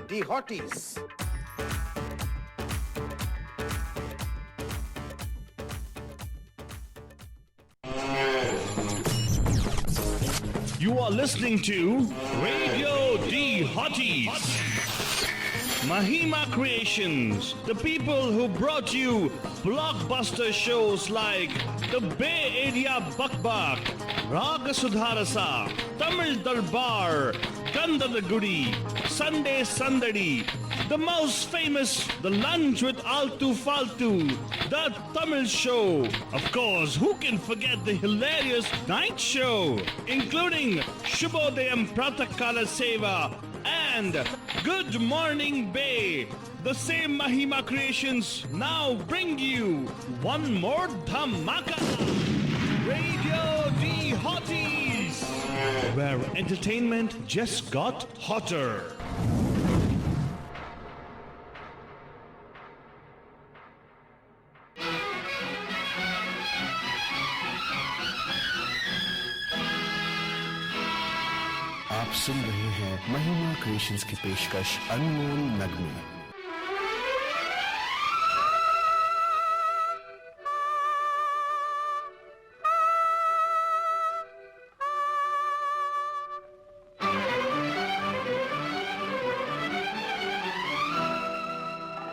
D हॉटीज। You are listening to Radio D Hotties. Mahima Creations, the people who brought you blockbuster shows like The Bay Area Buck Buck, Raga Sudharasa, Tamil Darbar, Gandhada Gudi, Sunday Sandadi, the most famous The Lunch with Altu Faltu, The Tamil Show. Of course, who can forget the hilarious Night Show, including Shubhodayam Pratakala Seva and Good Morning Bay. The same Mahima Creations now bring you one more dhamaka. Radio D Hotties, where entertainment just got hotter. आप सुन रहे हैं महिमा creations की पेशकश अनमोल नगमे।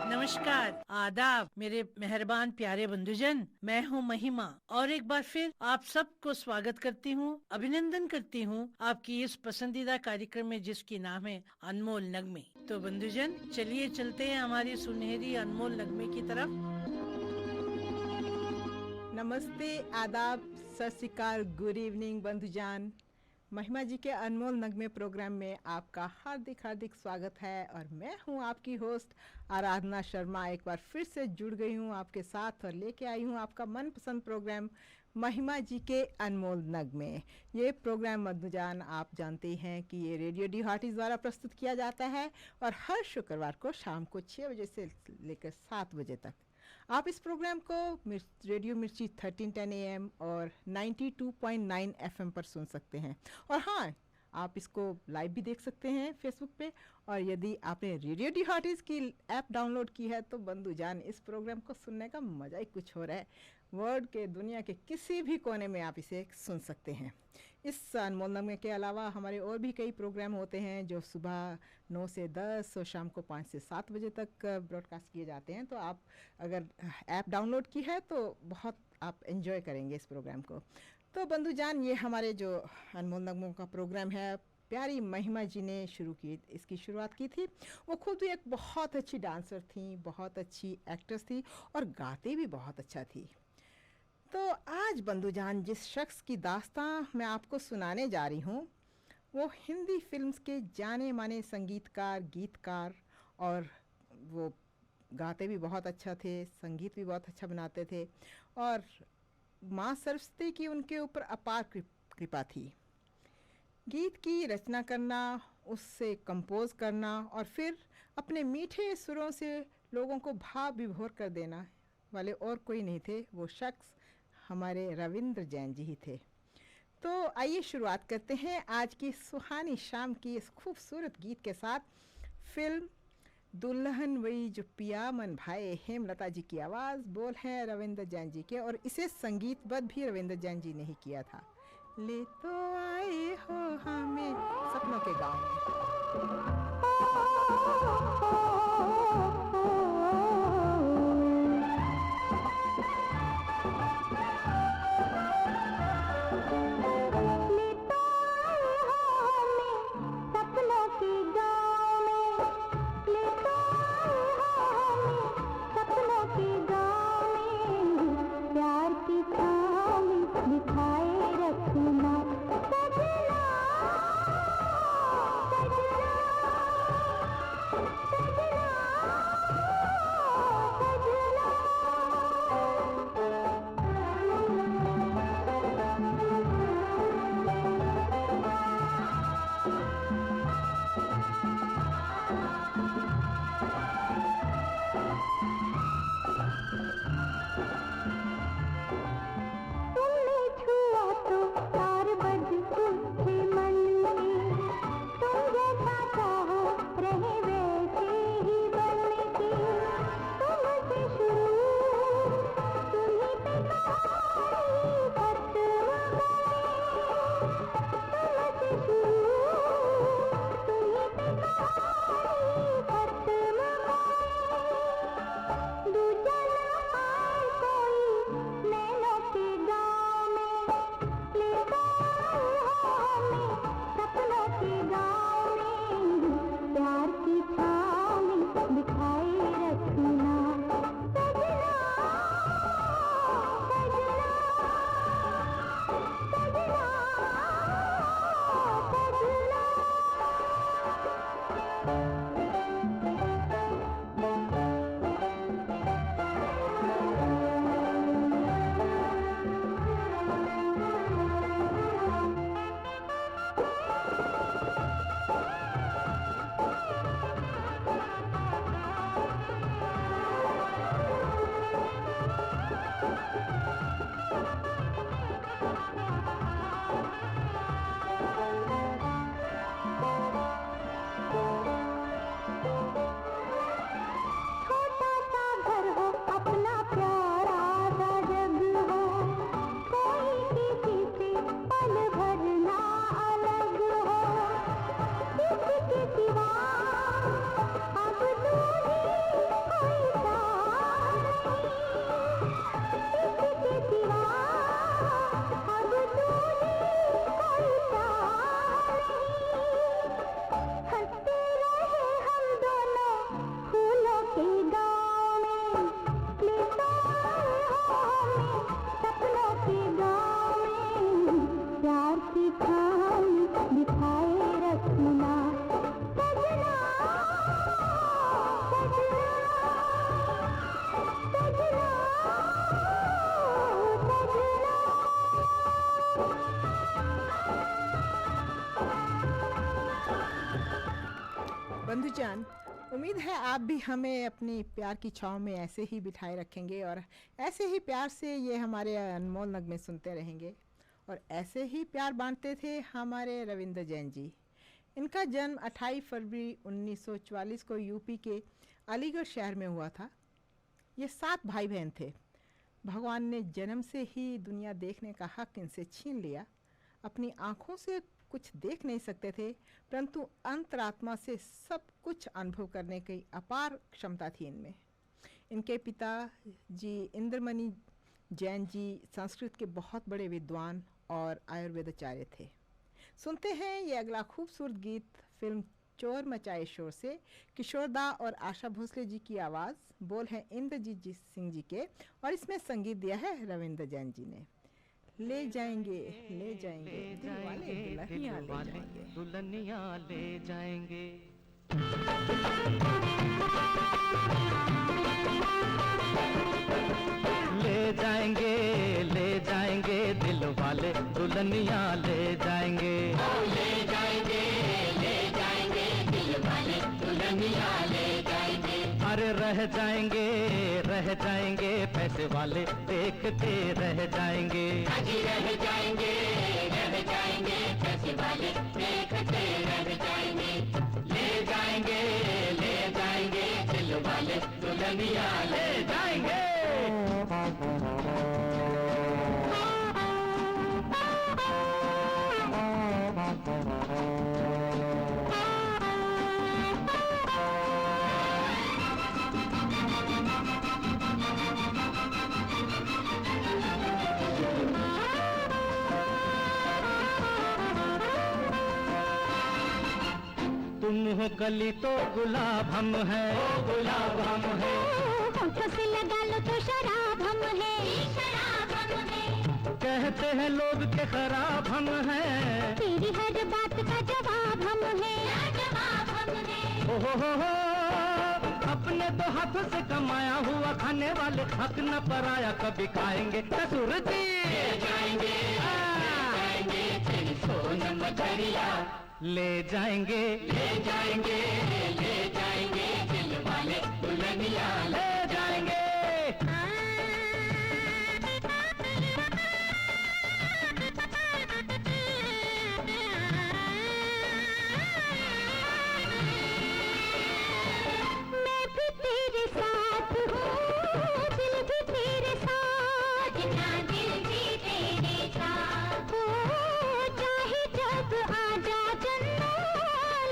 नमस्कार, आदाब मेरे मेहरबान प्यारे बंधुजन। मैं हूँ महिमा और एक बार फिर आप सबको स्वागत करती हूँ, अभिनंदन करती हूँ आपकी इस पसंदीदा कार्यक्रम में जिसकी नाम है अनमोल नगमे। तो बंधुजन, चलिए चलते हैं हमारी सुनहरी अनमोल नगमे की तरफ। नमस्ते, आदाब, सत श्री अकाल, गुड इवनिंग बंधुजान। महिमा जी के अनमोल नगमे प्रोग्राम में आपका हार्दिक हार्दिक स्वागत है और मैं हूं आपकी होस्ट आराधना शर्मा। एक बार फिर से जुड़ गई हूं आपके साथ और लेके आई हूं आपका मनपसंद प्रोग्राम महिमा जी के अनमोल नगमे। ये प्रोग्राम बंधुजान आप जानते हैं कि ये रेडियो डी हॉटीज द्वारा प्रस्तुत किया जाता है और हर शुक्रवार को शाम को 6 बजे से लेकर 7 बजे तक आप इस प्रोग्राम को रेडियो मिर्ची 1310 AM और 92.9 FM पर सुन सकते हैं। और हाँ, आप इसको लाइव भी देख सकते हैं फेसबुक पे। और यदि आपने रेडियो डी हॉटीज की ऐप डाउनलोड की है तो बंधुजान, इस प्रोग्राम को सुनने का मज़ा ही कुछ हो रहा है। वर्ल्ड के दुनिया के किसी भी कोने में आप इसे सुन सकते हैं। इस अनमोल नगमे के अलावा हमारे और भी कई प्रोग्राम होते हैं जो सुबह 9 से 10 और शाम को 5 से 7 बजे तक ब्रॉडकास्ट किए जाते हैं। तो आप अगर ऐप डाउनलोड की है तो बहुत आप एंजॉय करेंगे इस प्रोग्राम को। तो बंधुजान, ये हमारे जो अनमोल नगमों का प्रोग्राम है, प्यारी महिमा जी ने इसकी शुरुआत की थी। वो खुद भी एक बहुत अच्छी डांसर थी, बहुत अच्छी एक्ट्रेस थी और गाती भी बहुत अच्छा थी। तो आज बंधुजान, जिस शख्स की दास्तां मैं आपको सुनाने जा रही हूँ वो हिंदी फिल्म्स के जाने माने संगीतकार, गीतकार, और वो गाते भी बहुत अच्छा थे, संगीत भी बहुत अच्छा बनाते थे और माँ सरस्वती की उनके ऊपर अपार कृपा थी। गीत की रचना करना, उससे कंपोज करना और फिर अपने मीठे सुरों से लोगों को भाव विभोर कर देना वाले और कोई नहीं थे। वो शख्स हमारे रविंद्र जैन जी ही थे। तो आइए शुरुआत करते हैं आज की सुहानी शाम की इस खूबसूरत गीत के साथ। फिल्म दुल्हन वही जो पिया मन भाए, हेमलता जी की आवाज़, बोल हैं रविंद्र जैन जी के और इसे संगीतबद्ध भी रविंद्र जैन जी ने ही किया था। ले तो आए हो हमें सपनों के गाँव में। दिखाए रखना सजना, सजना। बंधुजान, उम्मीद है आप भी हमें अपनी प्यार की छाँव में ऐसे ही बिठाए रखेंगे और ऐसे ही प्यार से ये हमारे अनमोल नगमे सुनते रहेंगे। और ऐसे ही प्यार बांटते थे हमारे रविंद्र जैन जी। इनका जन्म 28 फरवरी 1944 को यूपी के अलीगढ़ शहर में हुआ था। ये 7 भाई बहन थे। भगवान ने जन्म से ही दुनिया देखने का हक इनसे छीन लिया। अपनी आँखों से कुछ देख नहीं सकते थे, परंतु अंतरात्मा से सब कुछ अनुभव करने की अपार क्षमता थी इनमें। इनके पिता जी इंद्रमणि जैन जी संस्कृत के बहुत बड़े विद्वान और आयुर्वेदाचार्य थे। सुनते हैं ये अगला खूबसूरत गीत फिल्म चोर मचाए शोर से। किशोरदा और आशा भोसले जी की आवाज़, बोल है इंद्रजीत सिंह जी के, और इसमें संगीत दिया है रविंद्र जैन जी ने। ले जाएंगे दिल वाले दुल्हनिया ले जाएंगे, दुल्हनिया ले जाएंगे। ले जाएंगे दिल वाले दुल्हनिया ले जाएंगे। ले जाएंगे दिल वाले दुल्हनिया ले जाएंगे। अरे रह जाएंगे पैसे वाले देखते रह जाएंगे। रह जाएंगे पैसे वाले देखते रह जाएंगे। ले जाएंगे दिल वाले दुल्हनिया ले जाएंगे। तुम हो कली तो गुलाब हम है, गुलाब हम है। होठों से लगा लो तो शराब हम है, शराब हम है। कहते हैं लोग के खराब हम हैं, तेरी हर बात का जवाब हम है, जवाब हम है। हो अपने तो हाथों से कमाया हुआ खाने वाले हक न पराया कभी खाएंगे। ससुर जी जाएंगे तेरी सोन मछरिया ले जाएंगे दिल वाले दुल्हनिया ले जाएंगे। मैं भी तेरे साथ हूँ, दिल भी तेरे साथ, दिल भी तेरे साथ हो। चाहे जब आजा चन्ना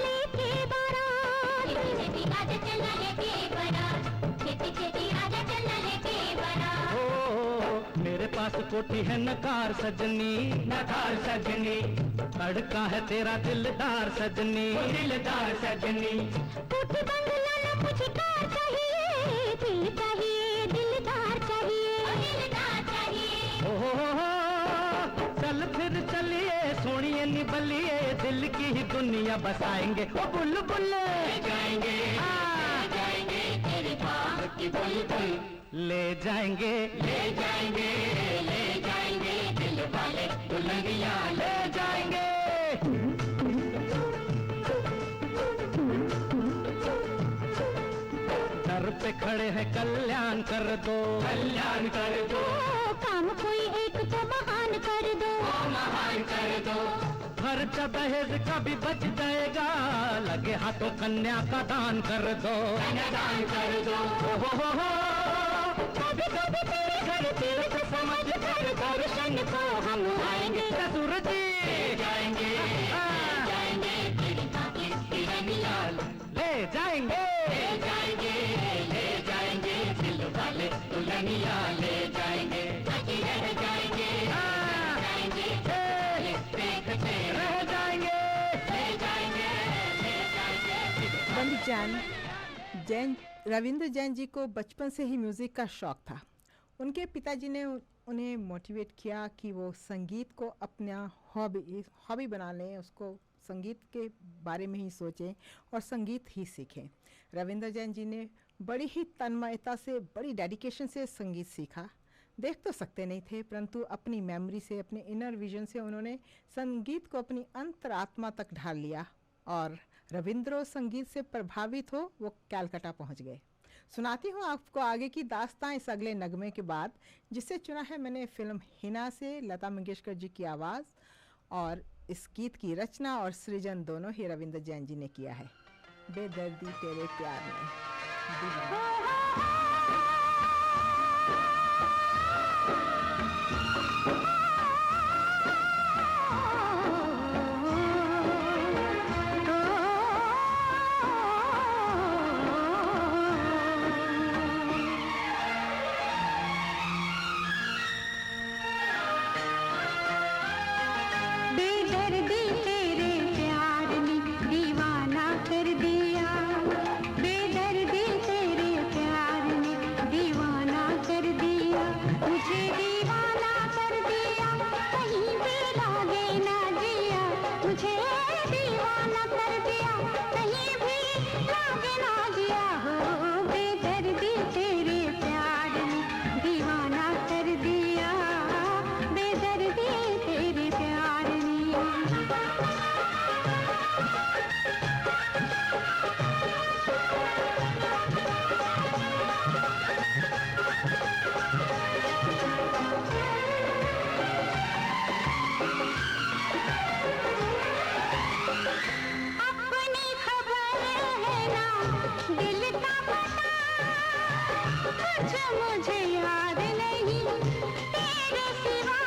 लेके बारात, छेती आजा चन्ना लेके बारात, छेती आजा चन्ना लेके बारात। ओ मेरे पास कोठी है नकार सजनी, तड़का है तेरा दिलदार सजनी, कोठी बंगला ना मुझे कार चाहिए, दिलदार चाहिए। ओ चल फिर चलिए सोनिए निबलिए दिल की ही दुनिया बसाएंगे। ओ बुलबुल जाएंगे तेरे बाग की बुलबुल ले जाएंगे दिल वाले दुल्हनिया ले जाएंगे। दर पे खड़े हैं कल्याण कर दो, काम कोई एक तो महान कर दो, खर्चा दहेज का भी बच जाएगा, लगे हाथों कन्या का दान कर दो। हो कभी कभी तेरे घर तीर्थ समझ कर दर्शन को हम आएंगे। ससुर जी जाएंगे तेरी बाकी दुल्हनिया ले जाएंगे दिल वाले दुल्हनिया ले जाएंगे। रह जाएंगे रह जाएंगे। बंधुजान, रविंद्र जैन जी को बचपन से ही म्यूज़िक का शौक़ था। उनके पिताजी ने उन्हें मोटिवेट किया कि वो संगीत को अपना हॉबी बना लें, उसको संगीत के बारे में ही सोचें और संगीत ही सीखें। रविंद्र जैन जी ने बड़ी ही तन्मयता से, बड़ी डेडिकेशन से संगीत सीखा। देख तो सकते नहीं थे, परंतु अपनी मेमोरी से, अपने इनर विजन से उन्होंने संगीत को अपनी अंतरात्मा तक ढाल लिया और रविंद्र संगीत से प्रभावित हो वो कलकत्ता पहुंच गए। सुनाती हूँ आपको आगे की दास्तां इस अगले नगमे के बाद, जिसे चुना है मैंने फिल्म हिना से लता मंगेशकर जी की आवाज़, और इस गीत की रचना और सृजन दोनों ही रविंद्र जैन जी ने किया है। बेदर्दी तेरे प्यार में। बेदर्दी तेरे प्यार ने दीवाना कर दिया, बेदर्दी तेरे प्यार ने दीवाना कर दिया, मुझे दीवाना कर दिया, कहीं भी लागे ना जिया, मुझे दीवाना कर दिया, कहीं भी लागे ना जिया हो, बेदर्दी तेरे प्यार ने दीवाना कर दिया, बेदर्दी तेरे प्यार ने। अपनी खबर है ना दिल का पता, कुछ मुझे याद नहीं तेरे सिवा,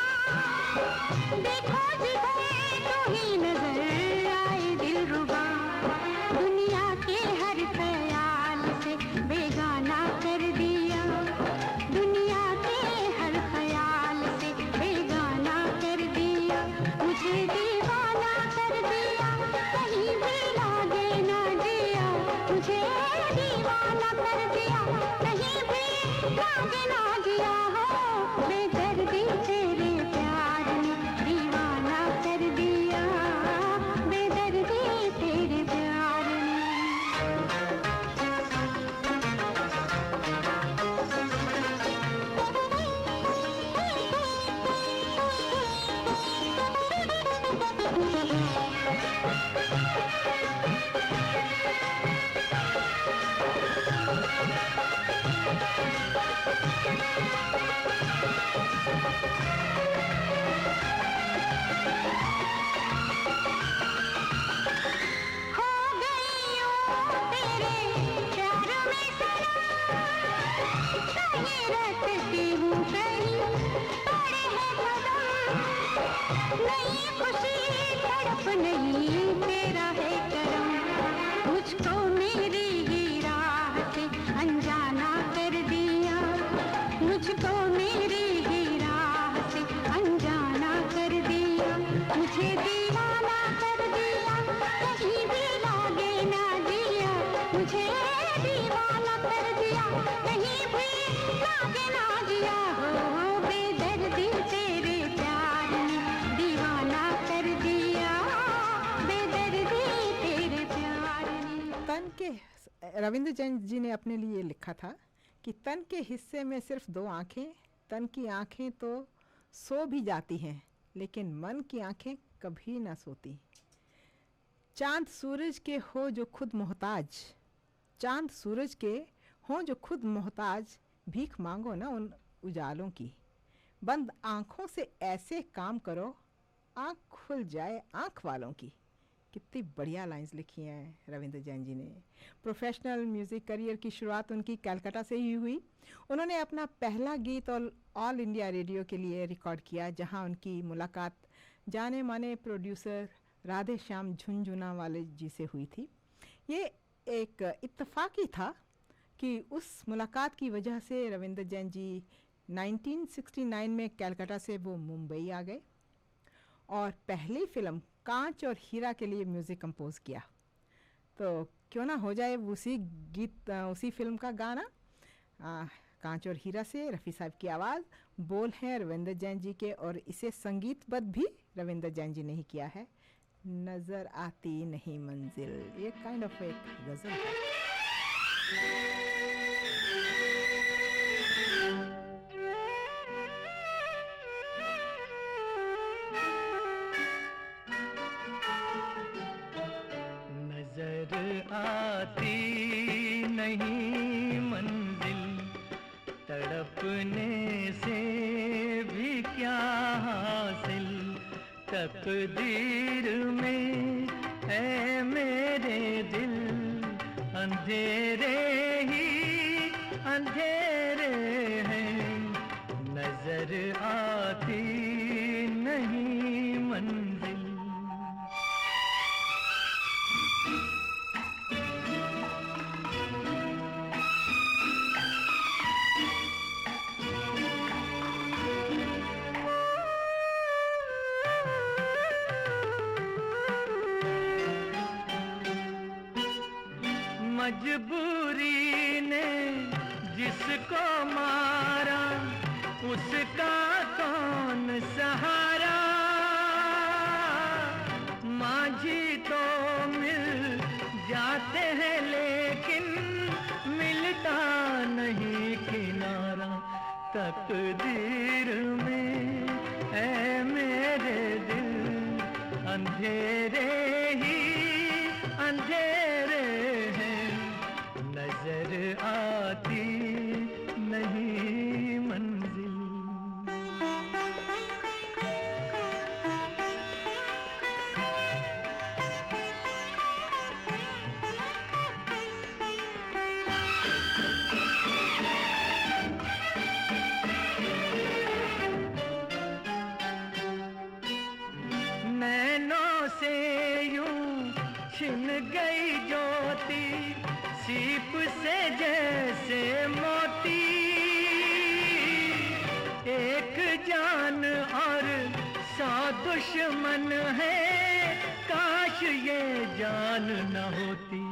देखो जिधर तो ही नजर आए दिलरुबा, दुनिया के हर ख्याल से बेगाना कर दिया, दुनिया के हर ख्याल से बेगाना कर दिया, मुझे दीवाना कर दिया, कहीं भी लागे ना जिया, मुझे दीवाना कर दिया, कहीं भी लागे ना जिया हो, बेदर्दी तेरे प्यार ने दीवाना कर दिया, बेदर्दी तेरे प्यार ने। हो गई यूं तेरे प्यार में सनम, कहीं रटती हूँ कहीं पड़े हैं कदम, नई खुशी तड़प नहीं तेरा है करम, मुझको मेरी ही राह से अनजाना कर दिया, मुझको मेरी ही राह से अनजाना कर दिया, मुझे दीवाना कर दिया, कहीं भी लागे ना जिया, मुझे दीवाना कर दिया, कहीं भी लागे ना जिया हो, बेदर्दी तेरे प्यार ने दीवाना कर दिया, बेदर्दी तेरे प्यार ने। तन के रविंद्र जैन जी ने अपने लिए लिखा था कि तन के हिस्से में सिर्फ दो आंखें, तन की आंखें तो सो भी जाती हैं, लेकिन मन की आंखें कभी ना सोती। चांद सूरज के हो जो खुद मोहताज, चांद सूरज के हो जो खुद मोहताज, भीख मांगो ना उन उजालों की, बंद आंखों से ऐसे काम करो आंख खुल जाए आंख वालों की। कितनी बढ़िया लाइंस लिखी हैं रविंद्र जैन जी ने। प्रोफेशनल म्यूज़िक करियर की शुरुआत उनकी कलकत्ता से ही हुई। उन्होंने अपना पहला गीत ऑल इंडिया रेडियो के लिए रिकॉर्ड किया, जहां उनकी मुलाकात जाने माने प्रोड्यूसर राधे श्याम झुनझुनवाले जी से हुई थी। ये एक इत्तेफाकी था कि उस मुलाकात की वजह से रविंद्र जैन जी 1969 में कलकत्ता से वो मुंबई आ गए और पहली फिल्म कांच और हीरा के लिए म्यूज़िक कंपोज किया। तो क्यों ना हो जाए उसी फिल्म का गाना। कांच और हीरा से रफ़ी साहब की आवाज़, बोल हैं रविंद्र जैन जी के, और इसे संगीतबद्ध भी रविंद्र जैन जी ने ही किया है। नज़र आती नहीं मंजिल, ये काइंड ऑफ एक गज़ल है। नजर नहीं मंजिल, तड़पने से भी क्या हासिल, तकदीर में है मेरे दिल, अंधेरे ही अंधेरे हैं, नजर आती नहीं मंजिल। मजबूरी ने जिसको मारा, उसका कौन सहारा, माझी तो मिल जाते हैं लेकिन मिलता नहीं किनारा, तकदीर में है मेरे दिल, अंधेरे ही अंधेरे हैं, नजर आती नहीं मंजिल। नैनों से यूं छिन गई ज्योति, सीप से जैसे मोती, एक जान और 100 दुश्मन है, काश ये जान न होती,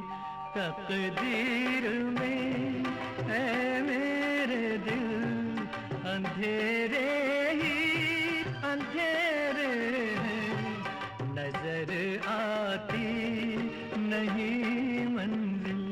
तकदीर में है मेरे दिल, अंधेरे ही अंधेरे हैं, नजर आती नहीं मंजिल।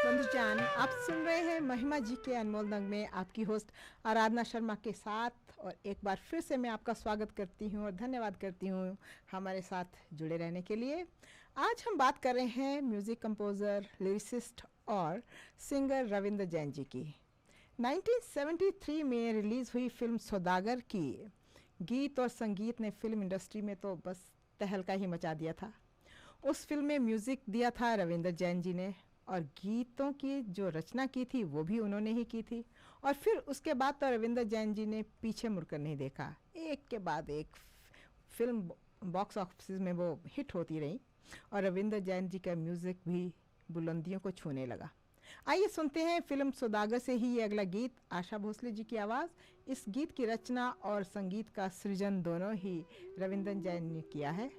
बंधुजान, आप सुन रहे हैं महिमा जी के अनमोल नगमे, आपकी होस्ट आराधना शर्मा के साथ। और एक बार फिर से मैं आपका स्वागत करती हूँ और धन्यवाद करती हूँ हमारे साथ जुड़े रहने के लिए। आज हम बात कर रहे हैं म्यूज़िक कंपोज़र, लिरिसिस्ट और सिंगर रविंद्र जैन जी की। 1973 में रिलीज़ हुई फिल्म सौदागर की गीत और संगीत ने फिल्म इंडस्ट्री में तो बस तहलका ही मचा दिया था। उस फिल्म में म्यूज़िक दिया था रविंद्र जैन जी ने, और गीतों की जो रचना की थी वो भी उन्होंने ही की थी। और फिर उसके बाद तो रविंद्र जैन जी ने पीछे मुड़कर नहीं देखा, एक के बाद एक फिल्म बॉक्स ऑफिस में वो हिट होती रही, और रविंद्र जैन जी का म्यूज़िक भी बुलंदियों को छूने लगा। आइए सुनते हैं फिल्म सौदागर से ही ये अगला गीत, आशा भोसले जी की आवाज़। इस गीत की रचना और संगीत का सृजन दोनों ही रविंद्र जैन ने किया है।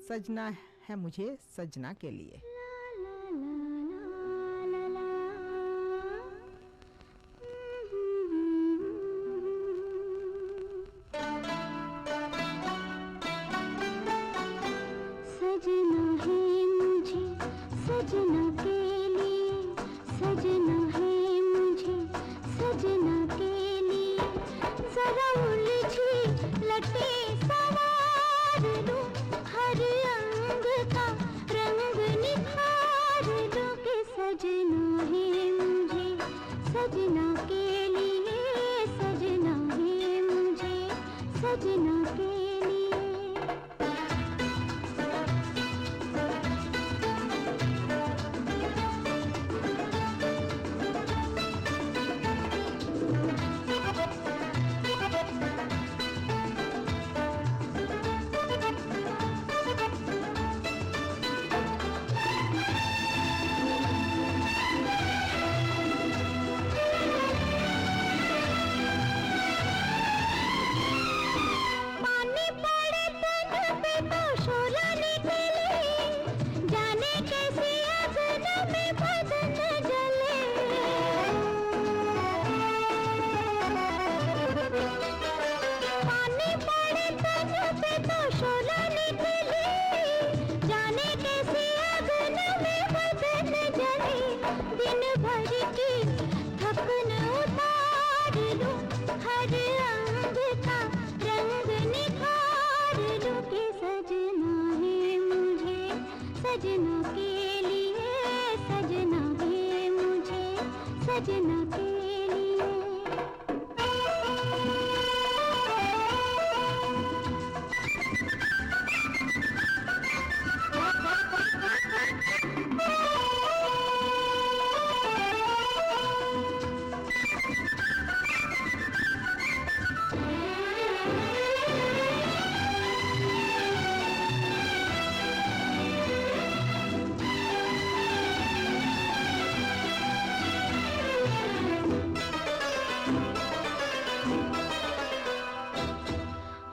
सजना है मुझे सजना के लिए। पानी उतार लूं, हर अंग का रंग निखार लूं कि सजना है मुझे सजना के लिए, सजना है मुझे सजना के लिए।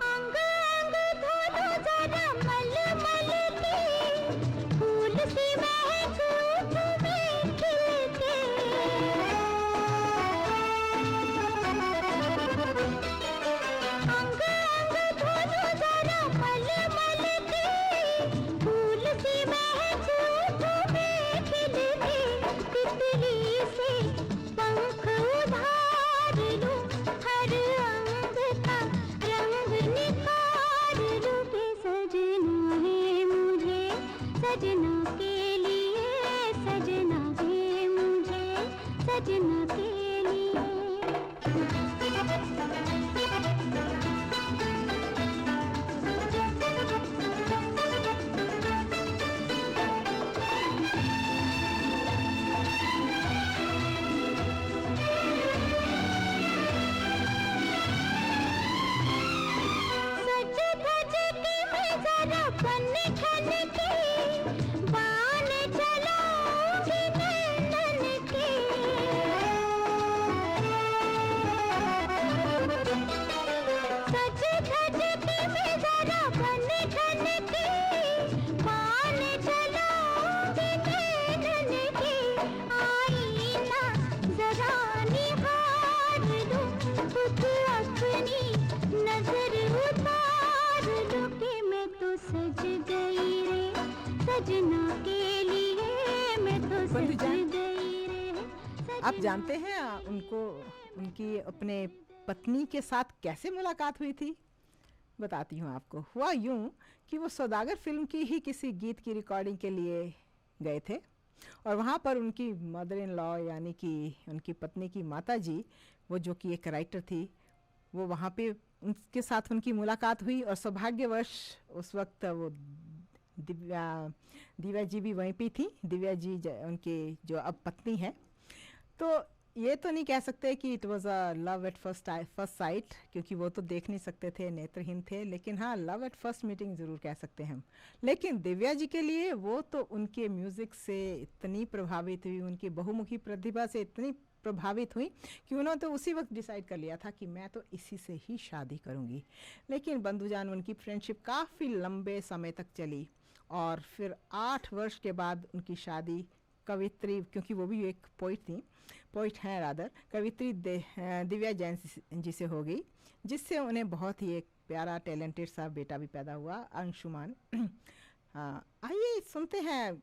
अंग अंग धोलो जरा मलमल की, फूल सी महक तुम्हें खिलके। अंग अंग धोलो जरा मलमल की, फूल सी महक तुम्हें खिलके। तितली से पंख उधार लूं, हर अंग का रंग निखार लूं कि सजना है मुझे सजना के लिए, सजना है मुझे सजना के लिए। सज धज के मैं जरा बन ठन के, बाण चलाऊंगी नैनन के। सज धज के मैं जरा बन ठन के, बाण चलाऊंगी नैनन के। आईना जरा निहार लूं, खुद अपनी नजर उतार लूं कि मैं तो सज गई रे सजना के लिए, मैं तो सज बंधुजान, गई रे आप जानते हैं उनको उनकी अपने पत्नी के साथ कैसे मुलाकात हुई थी? बताती हूँ आपको। हुआ यूं कि वो सौदागर फिल्म की ही किसी गीत की रिकॉर्डिंग के लिए गए थे और वहाँ पर उनकी मदर इन लॉ यानी कि उनकी पत्नी की माता जी, वो जो कि एक राइटर थी, वो वहाँ पे उनके साथ उनकी मुलाकात हुई और सौभाग्यवश उस वक्त वो दिव्या जी भी वहीं पे थी। दिव्या जी उनके जो अब पत्नी है। तो ये तो नहीं कह सकते कि it was a love at first sight, क्योंकि वो तो देख नहीं सकते थे, नेत्रहीन थे, लेकिन हाँ लव एट फर्स्ट मीटिंग ज़रूर कह सकते हैं हम। लेकिन दिव्या जी के लिए वो तो उनके म्यूज़िक से इतनी प्रभावित हुई, उनकी बहुमुखी प्रतिभा से इतनी प्रभावित हुई कि उन्होंने तो उसी वक्त डिसाइड कर लिया था कि मैं तो इसी से ही शादी करूंगी। लेकिन बंधुजान, उनकी फ्रेंडशिप काफ़ी लंबे समय तक चली और फिर 8 वर्ष के बाद उनकी शादी कवित्री, क्योंकि वो भी एक पोइट हैं रादर, कवित्री दिव्या जैन जी से हो गई, जिससे उन्हें बहुत ही एक प्यारा टैलेंटेड सा बेटा भी पैदा हुआ, अंशुमान। आइए सुनते हैं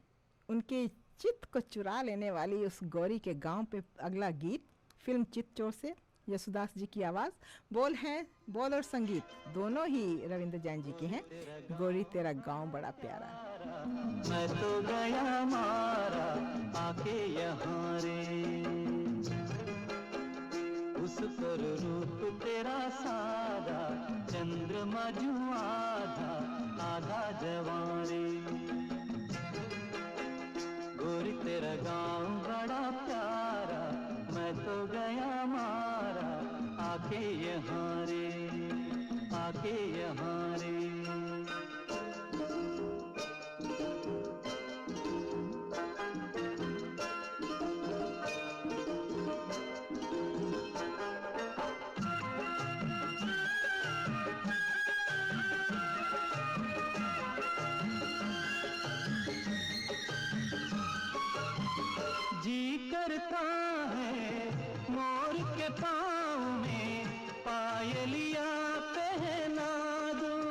उनके चित्त को चुरा लेने वाली उस गौरी के गांव पे अगला गीत, फिल्म चित्तचोर से यशुदास जी की आवाज़, बोल और संगीत दोनों ही रविंद्र जैन जी के हैं। गौरी तेरा गांव बड़ा प्यारा। मैं तो गया मारा आके यहाँ रे, उस पर रूप तेरा सादा, चंद्रमा जू आधा आधा जवान रे। गोरी तेरा गांव बड़ा प्यारा, मैं तो गया मारा आके यहाँ रे, आके यहाँ रे। जी करता है मोर के पाँव में पायलिया पहना दूं,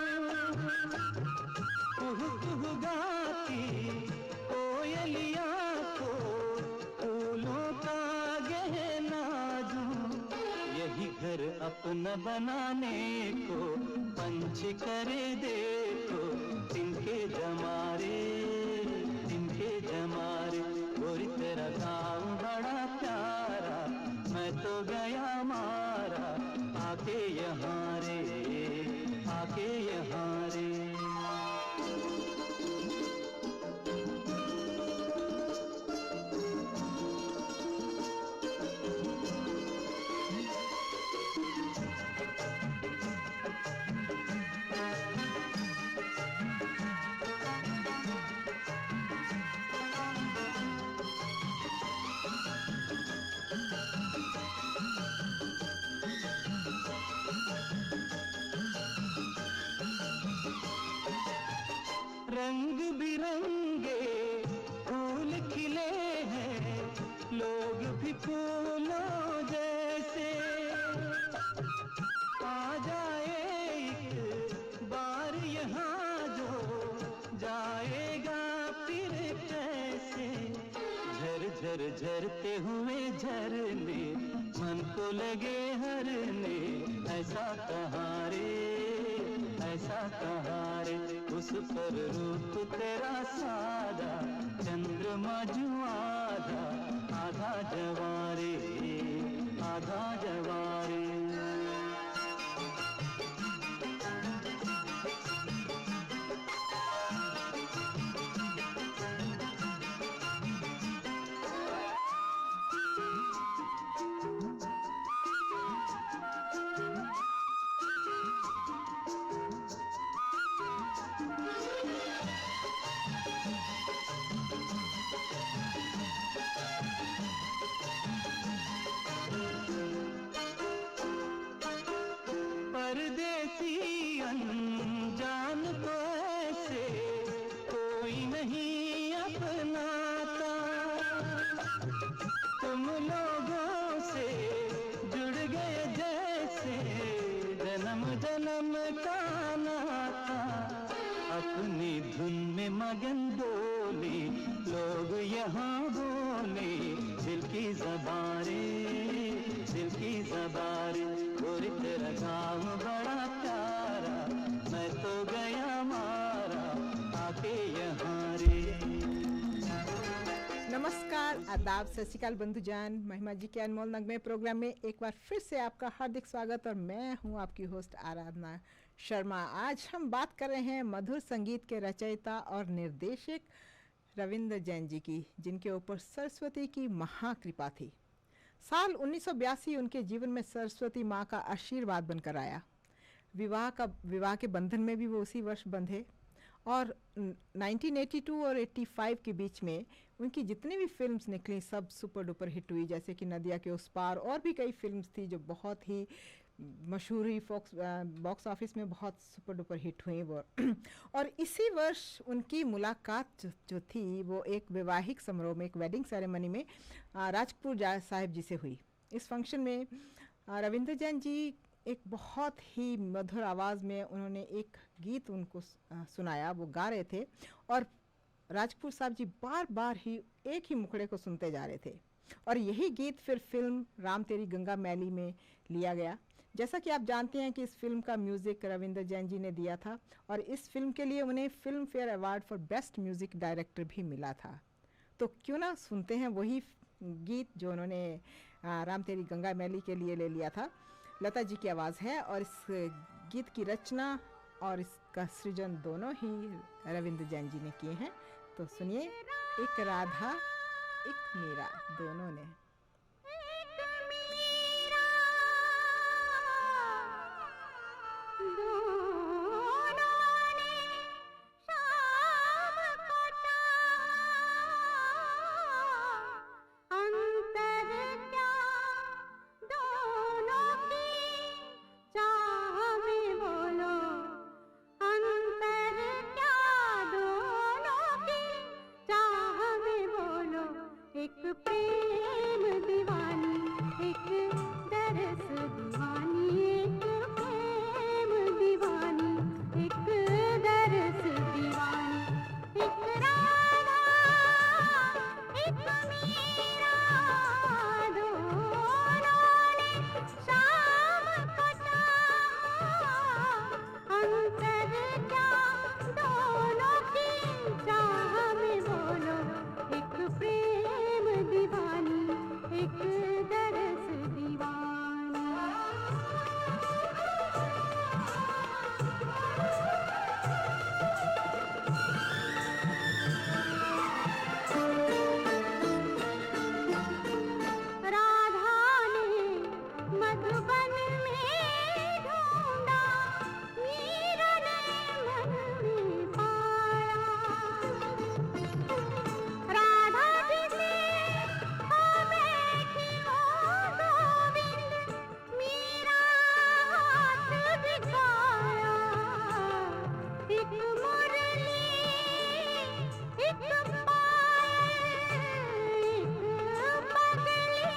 घर अपना बनाने को पंच करे देखो तिनके जमारे गोरी तेरा गाँव बड़ा प्यारा मैं तो गया मारा आके यहाँ रे रंग बिरंगे फूल खिले हैं लोग भी फूलों जैसे आ जाए एक बार यहाँ जो जाएगा फिर कैसे झर झर झरते हुए झरने मन को लगे हरने ऐसा कहाँ रे उस पर रूप तेरा सादा चंद्रमा जो आधा जवारे परदेसी अनजान तो ऐसे कोई नहीं अपनाता तुम लोगों से जुड़ गए जैसे जन्म जन्म का नाता अपनी धुन में मगन डोले लोग यहाँ बोले दिल की ज़बारे गोरी तेरा गाँव बड़ा प्यारा मैं तो गया मारा आके यहाँ रे। नमस्कार, आदाब, सत श्री अकाल बंधुजान। महिमा जी के अनमोल नगमे प्रोग्राम में एक बार फिर से आपका हार्दिक स्वागत और मैं हूं आपकी होस्ट आराधना शर्मा। आज हम बात कर रहे हैं मधुर संगीत के रचयिता और निर्देशक रविंद्र जैन जी की, जिनके ऊपर सरस्वती की महाकृपा थी। साल 1982 उनके जीवन में सरस्वती माँ का आशीर्वाद बनकर आया। विवाह के बंधन में भी वो उसी वर्ष बंधे और 1982 और 85 के बीच में उनकी जितनी भी फिल्म्स निकली सब सुपर डुपर हिट हुई, जैसे कि नदिया के उस पार और भी कई फिल्म्स थी जो बहुत ही मशहूर हुई, बॉक्स ऑफिस में बहुत सुपर डुपर हिट हुई वो। और इसी वर्ष उनकी मुलाकात जो थी वो एक वैवाहिक समारोह में, एक वेडिंग सेरेमनी में राजकपूर साहिब जी से हुई। इस फंक्शन में रविंद्र जैन जी एक बहुत ही मधुर आवाज़ में उन्होंने एक गीत उनको सुनाया, वो गा रहे थे और राजकपूर साहब जी बार बार ही एक ही मुखड़े को सुनते जा रहे थे और यही गीत फिर फिल्म राम तेरी गंगा मैली में लिया गया। जैसा कि आप जानते हैं कि इस फिल्म का म्यूज़िक रविंद्र जैन जी ने दिया था और इस फिल्म के लिए उन्हें film fair award for best music director भी मिला था। तो क्यों ना सुनते हैं वही गीत जो उन्होंने राम तेरी गंगा मैली के लिए ले लिया था। लता जी की आवाज़ है और इस गीत की रचना और इसका सृजन दोनों ही रविंद्र जैन जी ने किए हैं। तो सुनिए, एक राधा एक मीरा दोनों ने। एक प्रेम वन में ढूंढा, मीरा ने मन में पाया। राधा जी से हो बैठी वो गोविंद, मीरा हाथ बिछाया। एक मुरली, एक पायल, एक पगली,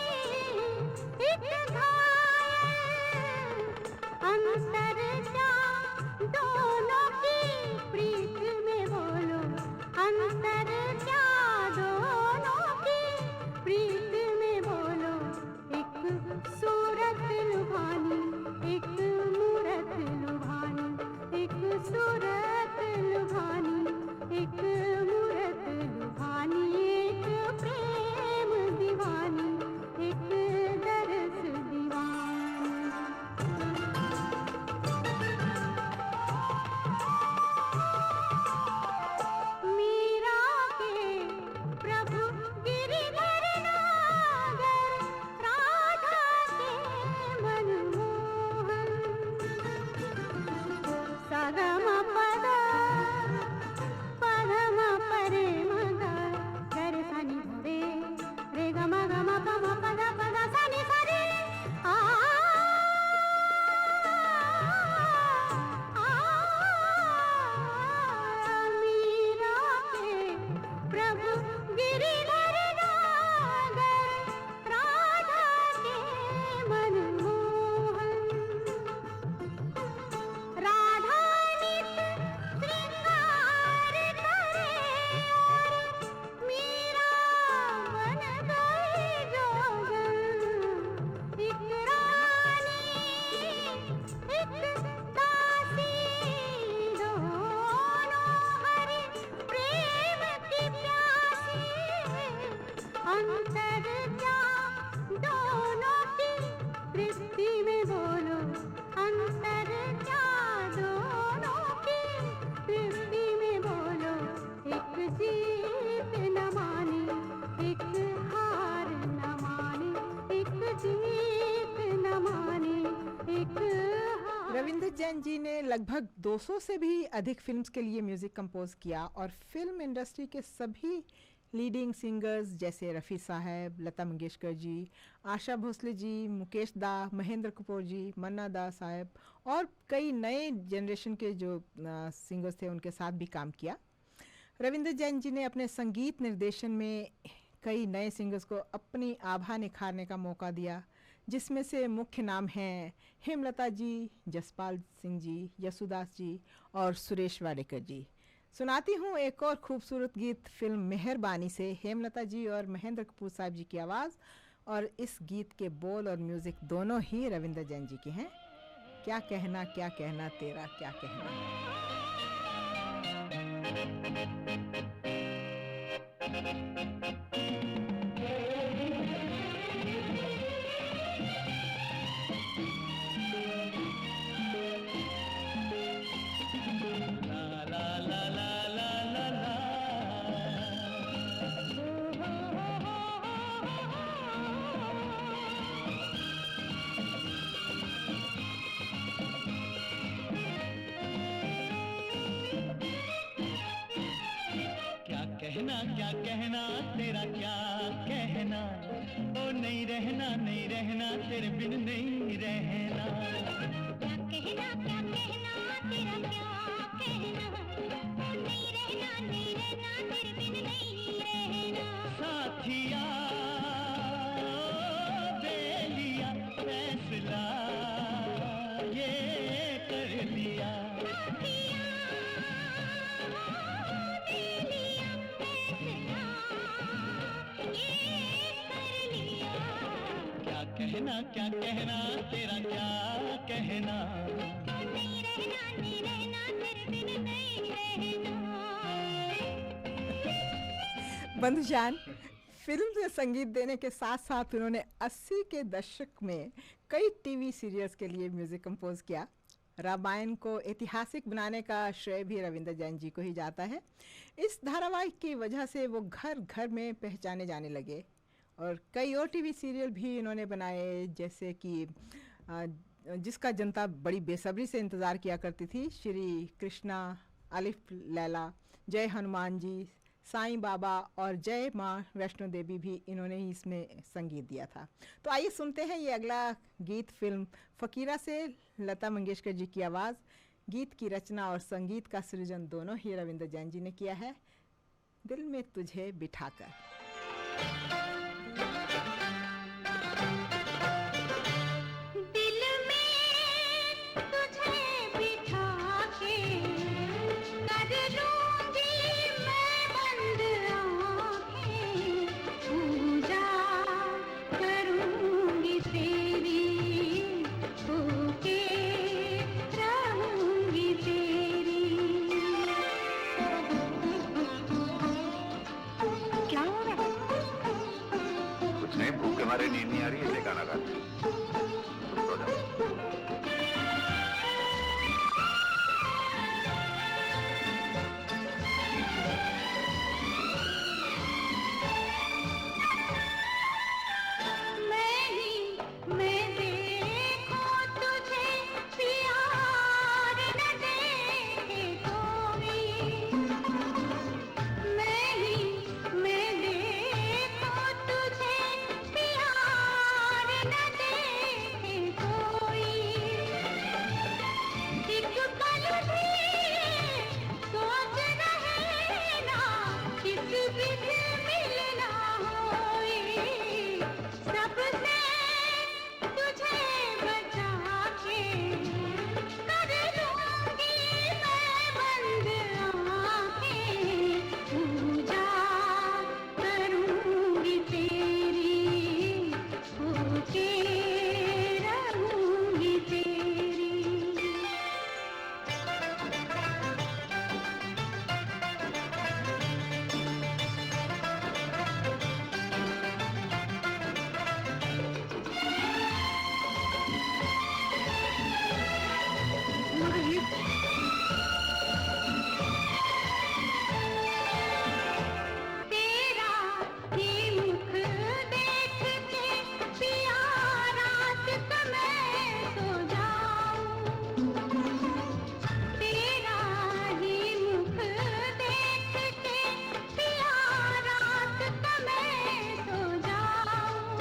एक घायल। अंतर क्या दोनों की प्रीत में बोलो, अंतर क्या दोनों की प्रीत में बोलो। एक सूरत लुभानी, एक मूरत लुभानी, एक सूरत लुभानी, एक मूरत लुभानी। एक प्रेम दीवानी, एक दरस दीवानी। मीरा के प्रभु गिरिधर नागर, राधा के मनमोहन। सगम पद पगम परे मग गर सनि धरे रे गम गम पम पद पद सनि सरे। आ मीरा के प्रभु गिरिधर नागर, राधा के मनमोहन। राधा नित श्रृंगार करे और मीरा बन गई जोगन। एक रानी, एक दासी, दोनों हरि प्रेम की प्यासी। अंतर क्या दोनों की तृप्ति में बोलो, अंतर क्या दोनों की तृप्ति में बोलो। एक जीत न माने, एक हार न माने, एक जीत न माने, एक हार। रविंद्र जैन जी ने लगभग 200 से भी अधिक फिल्म्स के लिए म्यूजिक कंपोज किया और फिल्म इंडस्ट्री के सभी लीडिंग सिंगर्स जैसे रफ़ी साहब, लता मंगेशकर जी, आशा भोसले जी, मुकेश दा, महेंद्र कपूर जी, मन्ना दा साहब और कई नए जनरेशन के जो सिंगर्स थे उनके साथ भी काम किया। रविंद्र जैन जी ने अपने संगीत निर्देशन में कई नए सिंगर्स को अपनी आभा निखारने का मौका दिया, जिसमें से मुख्य नाम हैं हेमलता जी, जसपाल सिंह जी, यसुदास जी और सुरेश वाडेकर जी। सुनाती हूँ एक और खूबसूरत गीत फिल्म मेहरबानी से, हेमलता जी और महेंद्र कपूर साहब जी की आवाज़, और इस गीत के बोल और म्यूज़िक दोनों ही रविंद्र जैन जी के हैं। क्या कहना तेरा क्या कहना। क्या कहना तेरा क्या कहना, ओ नहीं रहना तेरे बिन नहीं रहना। क्या कहना तेरा क्या कहना, ओ नहीं रहना तेरे बिन नहीं रहना। साथिया दे लिया फैसला ये कर लिया। क्या कहना तेरा क्या कहना, नहीं रहना तेरे बिन नहीं रहना। बंधुजान, फिल्म में संगीत देने के साथ साथ उन्होंने 80 के दशक में कई टीवी सीरियल्स के लिए म्यूजिक कंपोज किया। रामायण को ऐतिहासिक बनाने का श्रेय भी रविंद्र जैन जी को ही जाता है। इस धारावाहिक की वजह से वो घर घर में पहचाने जाने लगे और कई और टीवी सीरियल भी इन्होंने बनाए, जैसे कि जिसका जनता बड़ी बेसब्री से इंतज़ार किया करती थी। श्री कृष्णा, अलिफ लैला, जय हनुमान जी, साईं बाबा और जय माँ वैष्णो देवी भी इन्होंने ही इसमें संगीत दिया था। तो आइए सुनते हैं ये अगला गीत फिल्म फ़कीरा से, लता मंगेशकर जी की आवाज़। गीत की रचना और संगीत का सृजन दोनों ही रविंद्र जैन जी ने किया है, दिल में तुझे बिठाकर। दिल में तुझे बिठा के कर लूंगी मैं बंद आँखें, पूजा करूंगी तेरी, होके रहूंगी तेरी। क्या हो रहा है? कुछ नहीं, भूख के मारे नींद नहीं आ रही है, इसलिए गाना गाती हूँ। सो जाओ। मैं देखूं तुझे प्यार न देखे कोई, मैं देखूं तुझे प्यार न देखे कोई, एक पल भी सोच रहे ना किस विध मिलना होई, सबसे तुझे बचा के कर लूंगी मैं बंद आँखें, पूजा करूंगी तेरी, होके रहूंगी तेरी। तेरा ही मुख देख के पिया रात को मैं सो जाऊं, तेरा ही मुख देख के पिया रात को मैं सो जाऊं,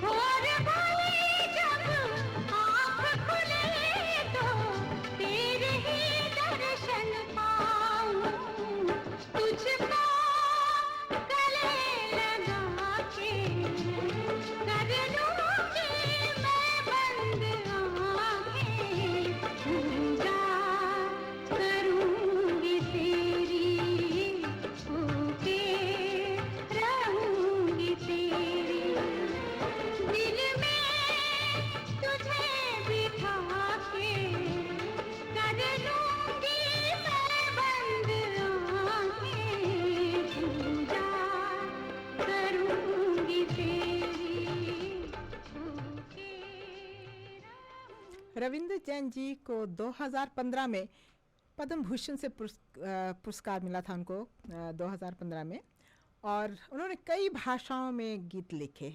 भोर भई जब आँख खुले तो तेरे ही दर्शन पाऊं, तुझको गले लगा के कर लूंगी मैं बंद आँखें, पूजा करूंगी तेरी, होके रहूंगी तेरी। दिल में तुझे बिठा के कर लूंगी मैं बंद आँखें, पूजा करूंगी तेरी, होके रविंद्र जैन जी को 2015 में पद्म भूषण से पुरस्कार मिला था उनको 2015 में, और उन्होंने कई भाषाओं में गीत लिखे।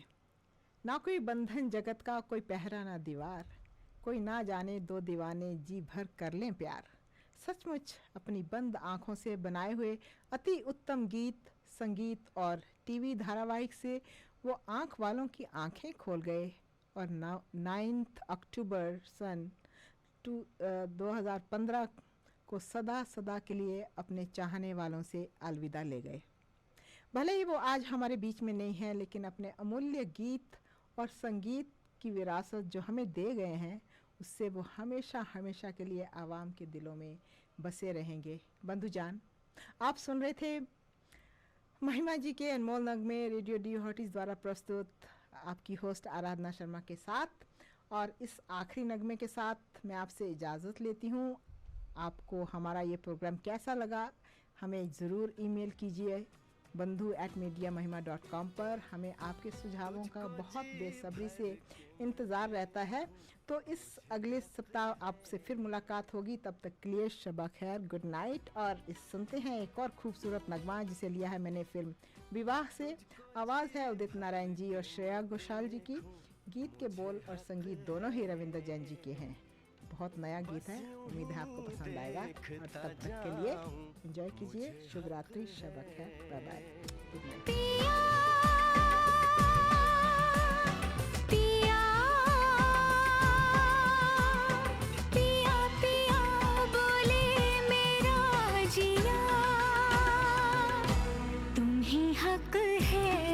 ना कोई बंधन जगत का, कोई पहरा ना दीवार, कोई ना जाने दो दीवाने जी भर कर लें प्यार। सचमुच अपनी बंद आँखों से बनाए हुए अति उत्तम गीत, संगीत और टीवी धारावाहिक से वो आँख वालों की आँखें खोल गए और 9 अक्टूबर सन 2015 को सदा सदा के लिए अपने चाहने वालों से अलविदा ले गए। भले ही वो आज हमारे बीच में नहीं है, लेकिन अपने अमूल्य गीत और संगीत की विरासत जो हमें दे गए हैं, उससे वो हमेशा हमेशा के लिए आवाम के दिलों में बसे रहेंगे। बंधुजान, आप सुन रहे थे महिमा जी के अनमोल नगमे रेडियो डी हॉटीज़ द्वारा प्रस्तुत, आपकी होस्ट आराधना शर्मा के साथ। और इस आखिरी नगमे के साथ मैं आपसे इजाज़त लेती हूँ। आपको हमारा ये प्रोग्राम कैसा लगा हमें ज़रूर ईमेल कीजिए bandhu@mediamahima.com पर। हमें आपके सुझावों का बहुत बेसब्री से इंतज़ार रहता है। तो इस अगले सप्ताह आपसे फिर मुलाकात होगी, तब तक के लिए शबा खैर, गुड नाइट। और इस सुनते हैं एक और खूबसूरत नगमा जिसे लिया है मैंने फिल्म विवाह से। आवाज़ है उदित नारायण जी और श्रेया घोषाल जी की। गीत के बोल और संगीत दोनों ही रविंद्र जैन जी के हैं। बहुत नया गीत है, उम्मीद है आपको पसंद आएगा। और तब तक के लिए एंजॉय कीजिए। शुभ रात्रि, शब खैर, बाय बाय, गुड नाइट। हक है